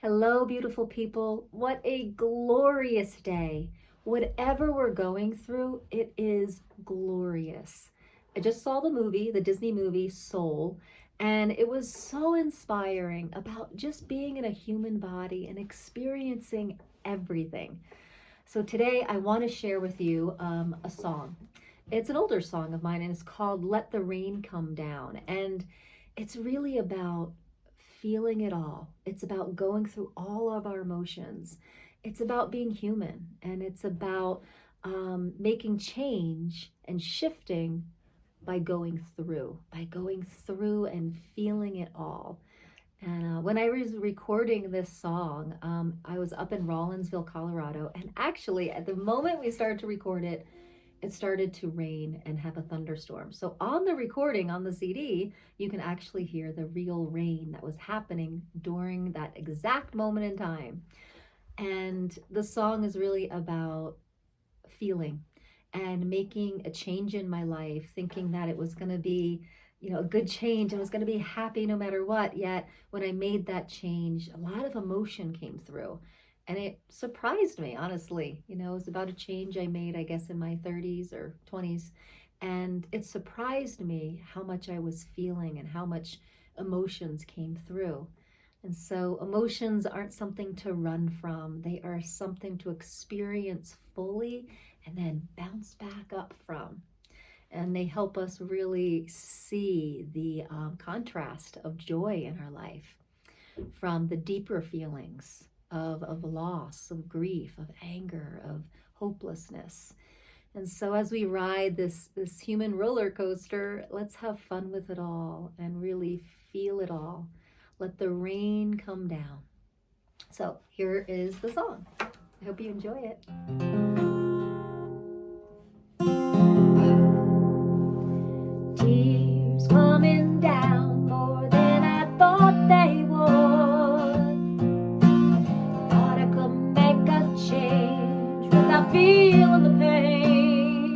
Hello, beautiful people. What a glorious day. Whatever we're going through, it is glorious. I just saw the Disney movie Soul, and it was so inspiring about just being in a human body and experiencing everything. So today I want to share with you a song. It's an older song of mine, and it's called Let the Rain Come Down. And it's really about feeling it all. It's about going through all of our emotions. It's about being human, and it's about making change and shifting by going through and feeling it all. And when I was recording this song, I was up in Rawlinsville, Colorado. And actually, at the moment we started to record it, it started to rain and have a thunderstorm. So on the recording, on the CD, you can actually hear the real rain that was happening during that exact moment in time. And the song is really about feeling and making a change in my life, thinking that it was going to be a good change. I was going to be happy no matter what. Yet when I made that change, a lot of emotion came through. And it surprised me, honestly. It was about a change I made, I guess, in my 30s or 20s. And it surprised me how much I was feeling and how much emotions came through. And so emotions aren't something to run from. They are something to experience fully and then bounce back up from. And they help us really see the contrast of joy in our life from the deeper feelings of loss, of grief, of anger, of hopelessness. And so as we ride this human roller coaster, let's have fun with it all and really feel it all. Let the rain come down. So here is the song. I hope you enjoy it. Tears coming down more than I thought they would. Thought I could make a change without feeling the pain.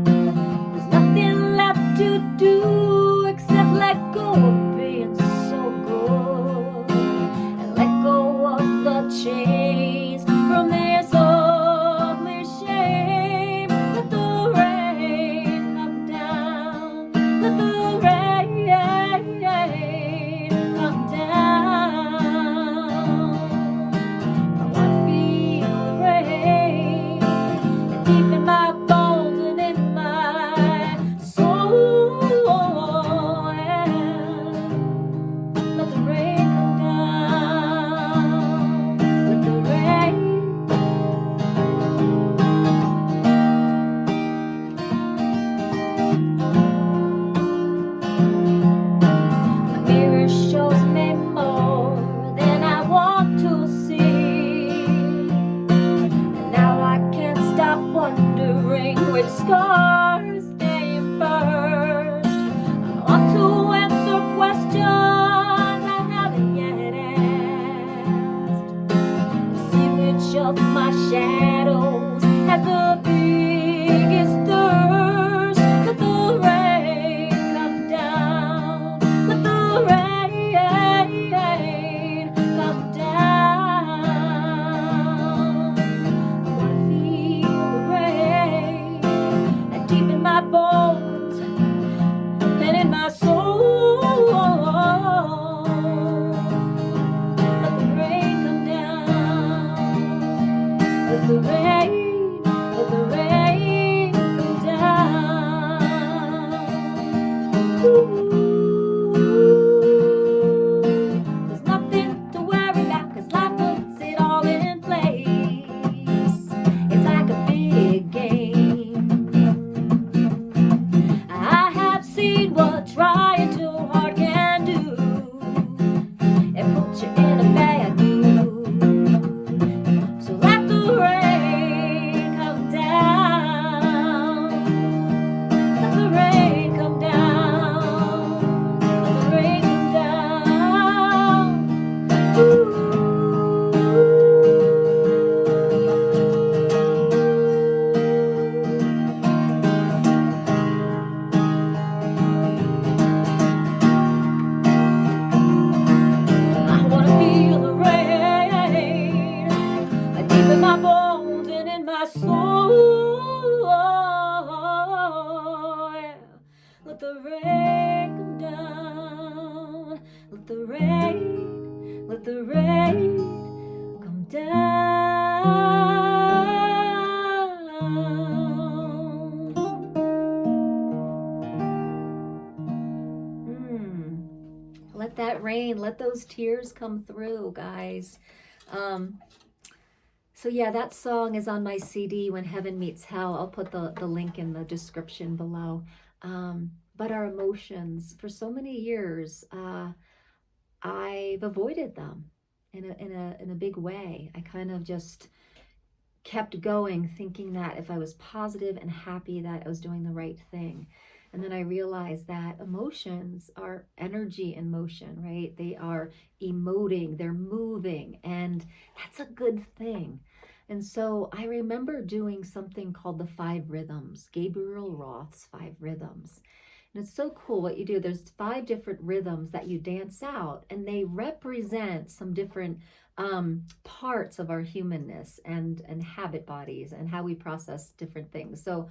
There's nothing left to do except let go of being so good and let go of the chains from this ugly shame. Let the rain come down. Let the rain come down. I wanna feel the rain deep in my bones and in my soul. Let the rain come down. Let the rain. The mirror shows me more than I want to see. And now I can't stop wondering which scars came first. I want to answer questions I haven't yet asked. See which of my shadows has the biggest thirst. Let the rain come down. Let the rain come down. I wanna feel the rain deep in my bones and in my soul. Let the rain come down. Let the rain come down. Ooh. There's nothing to worry about 'cause life puts it all in place. It's like a big game. I have seen what trying too hard can do. It puts you in a bad mood. So let the rain come down. Let the rain come down. Let the rain come down. Ooh. I wanna feel the rain. let the rain come down. Let that rain, let those tears come through, guys. So yeah, that song is on my CD, When Heaven Meets Hell. I'll put the link in the description below. But our emotions, for so many years, I've avoided them in a big way. I kind of just kept going, thinking that if I was positive and happy, that I was doing the right thing. And then I realized that emotions are energy in motion, right? They are emoting, they're moving, and that's a good thing. And so I remember doing something called the 5 rhythms, Gabriel Roth's 5 rhythms. And it's so cool what you do. There's 5 different rhythms that you dance out, and they represent some different parts of our humanness and habit bodies and how we process different things. So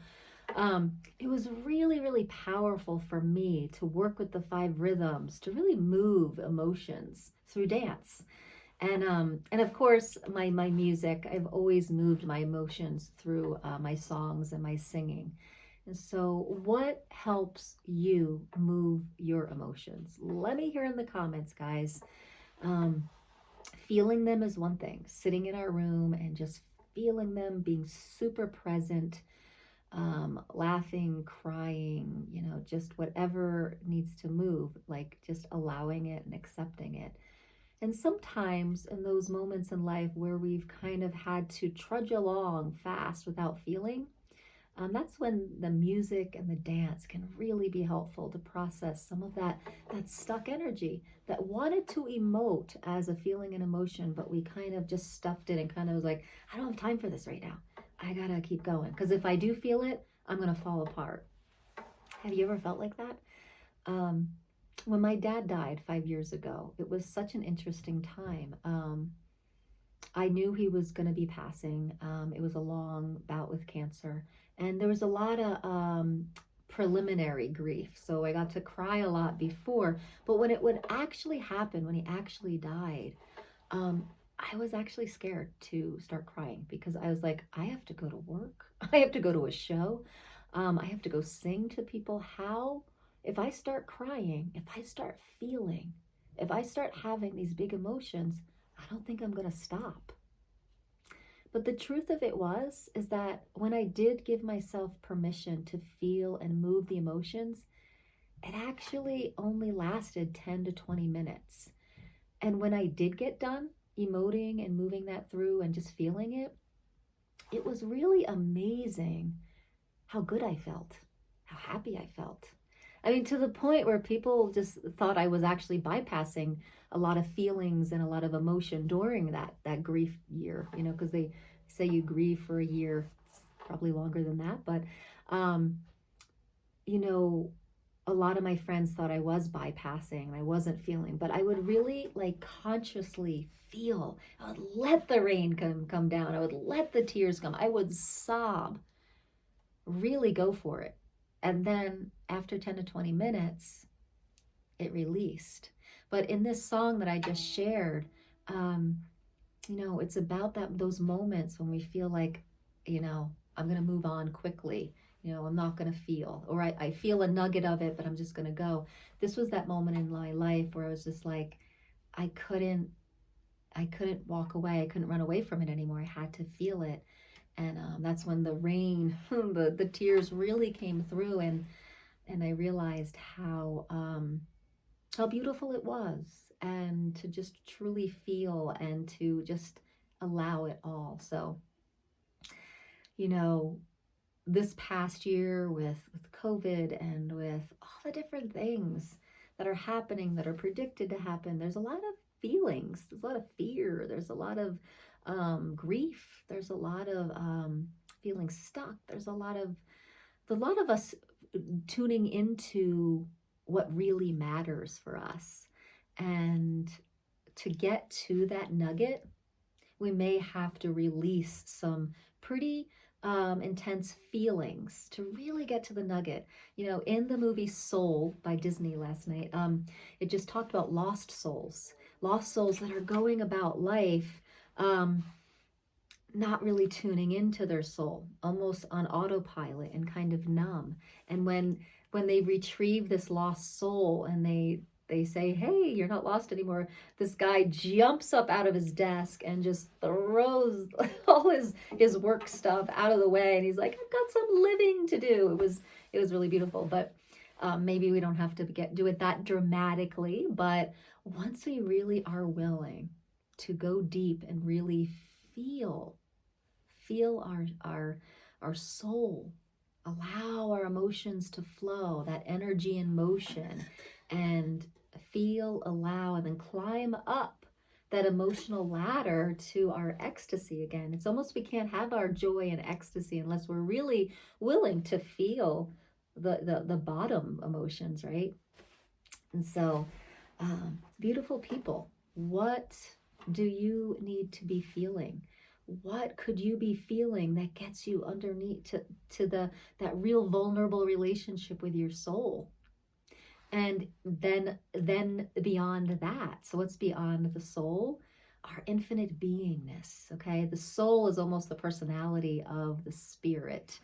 it was really, really powerful for me to work with the 5 rhythms to really move emotions through dance. And of course, my music, I've always moved my emotions through my songs and my singing. And so, what helps you move your emotions? Let me hear in the comments, guys. Feeling them is one thing. Sitting in our room and just feeling them, being super present, laughing, crying, just whatever needs to move, like just allowing it and accepting it. And sometimes in those moments in life where we've kind of had to trudge along fast without feeling, that's when the music and the dance can really be helpful to process some of that stuck energy that wanted to emote as a feeling and emotion, but we kind of just stuffed it and kind of was like, I don't have time for this right now. I gotta keep going, because if I do feel it, I'm gonna fall apart. Have you ever felt like that? When my dad died 5 years ago, it was such an interesting time. I knew he was going to be passing. It was a long bout with cancer, and there was a lot of preliminary grief. So I got to cry a lot before, but when it would actually happen, when he actually died, I was actually scared to start crying, because I was like, I have to go to work. I have to go to a show. I have to go sing to people. How, if I start crying, if I start feeling, if I start having these big emotions, I don't think I'm going to stop. But the truth of it is that when I did give myself permission to feel and move the emotions, it actually only lasted 10 to 20 minutes. And when I did get done emoting and moving that through and just feeling it, it was really amazing how good I felt, how happy I felt. I mean, to the point where people just thought I was actually bypassing a lot of feelings and a lot of emotion during that grief year, because they say you grieve for a year. It's probably longer than that, but a lot of my friends thought I was bypassing and I wasn't feeling, but I would really consciously feel. I would let the rain come down. I would let the tears come. I would sob, really go for it. And then after 10 to 20 minutes, it released. But in this song that I just shared, it's about those moments when we feel like, I'm going to move on quickly. I'm not going to feel, or I feel a nugget of it, but I'm just going to go. This was that moment in my life where I was just like, I couldn't walk away. I couldn't run away from it anymore. I had to feel it. And that's when the rain, the tears really came through, and I realized how beautiful it was, and to just truly feel and to just allow it all. So, this past year with COVID and with all the different things that are happening, that are predicted to happen, there's a lot of feelings, there's a lot of fear, there's a lot of grief, there's a lot of feeling stuck, there's a lot of us tuning into what really matters for us. And to get to that nugget, we may have to release some pretty intense feelings to really get to the nugget. In the movie Soul by Disney last night, it just talked about lost souls. lost souls that are going about life, not really tuning into their soul, almost on autopilot and kind of numb. And when they retrieve this lost soul and they say, hey, you're not lost anymore, this guy jumps up out of his desk and just throws all his work stuff out of the way, and he's like, I've got some living to do. It was really beautiful. But maybe we don't have to do it that dramatically, but once we really are willing to go deep and really feel our soul, allow our emotions to flow, that energy in motion, and feel, allow, and then climb up that emotional ladder to our ecstasy again. It's almost, we can't have our joy and ecstasy unless we're really willing to feel the bottom emotions, right? And so, beautiful people, what do you need to be feeling? What could you be feeling that gets you underneath to that real vulnerable relationship with your soul? And then beyond that, so what's beyond the soul? Our infinite beingness. Okay, the soul is almost the personality of the spirit.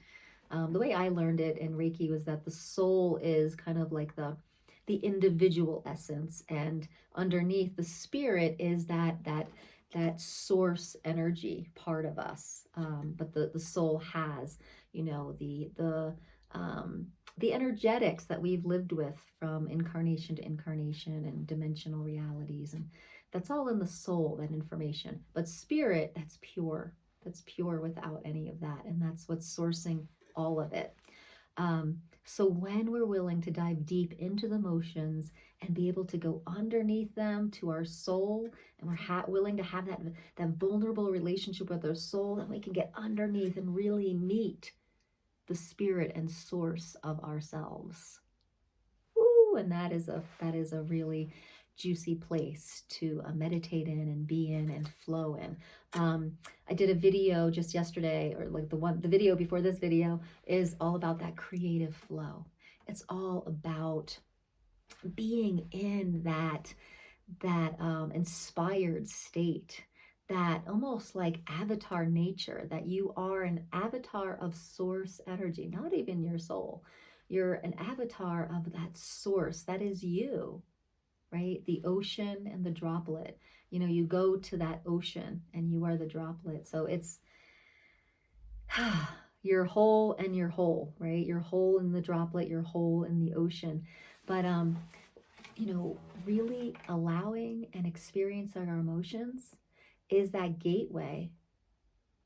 The way I learned it in Reiki was that the soul is kind of like the individual essence, and underneath the spirit is that source energy part of us. But the soul has, the energetics that we've lived with from incarnation to incarnation and dimensional realities, and that's all in the soul, that information. But spirit, that's pure without any of that, and that's what's sourcing all of it. So when we're willing to dive deep into the emotions and be able to go underneath them to our soul, and we're willing to have that vulnerable relationship with our soul, then we can get underneath and really meet the spirit and source of ourselves. Ooh, and that is a really juicy place to meditate in and be in and flow in. I did a video just yesterday, or like the video before this video is all about that creative flow. It's all about being in that inspired state, that almost like avatar nature, that you are an avatar of source energy, not even your soul. You're an avatar of that source that is you, right? The ocean and the droplet. You go to that ocean and you are the droplet. So it's you're whole and you're whole, right? You're whole in the droplet, you're whole in the ocean. But really allowing and experiencing our emotions is that gateway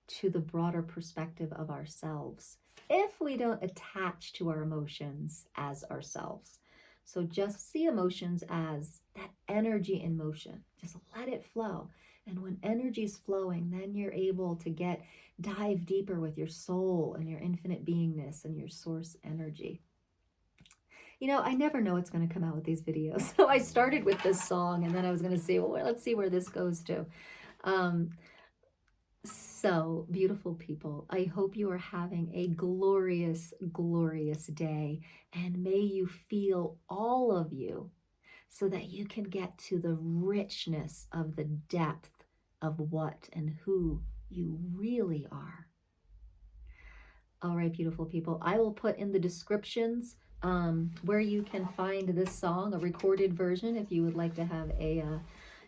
to the broader perspective of ourselves, if we don't attach to our emotions as ourselves. So just see emotions as that energy in motion. Just let it flow. And when energy is flowing, then you're able to dive deeper with your soul and your infinite beingness and your source energy. I never know what's going to come out with these videos. So I started with this song, and then I was going to say, well, let's see where this goes to. So, beautiful people, I hope you are having a glorious, glorious day, and may you feel all of you so that you can get to the richness of the depth of what and who you really are. All right, beautiful people, I will put in the descriptions where you can find this song, a recorded version, if you would like to have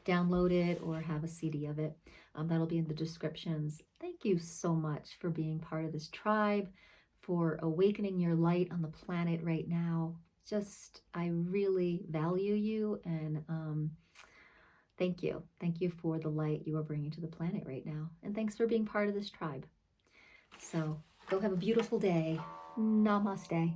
download it or have a CD of it. That'll be in the descriptions. Thank you so much for being part of this tribe, for awakening your light on the planet right now. I really value you, and thank you. Thank you for the light you are bringing to the planet right now. And thanks for being part of this tribe. So go have a beautiful day. Namaste.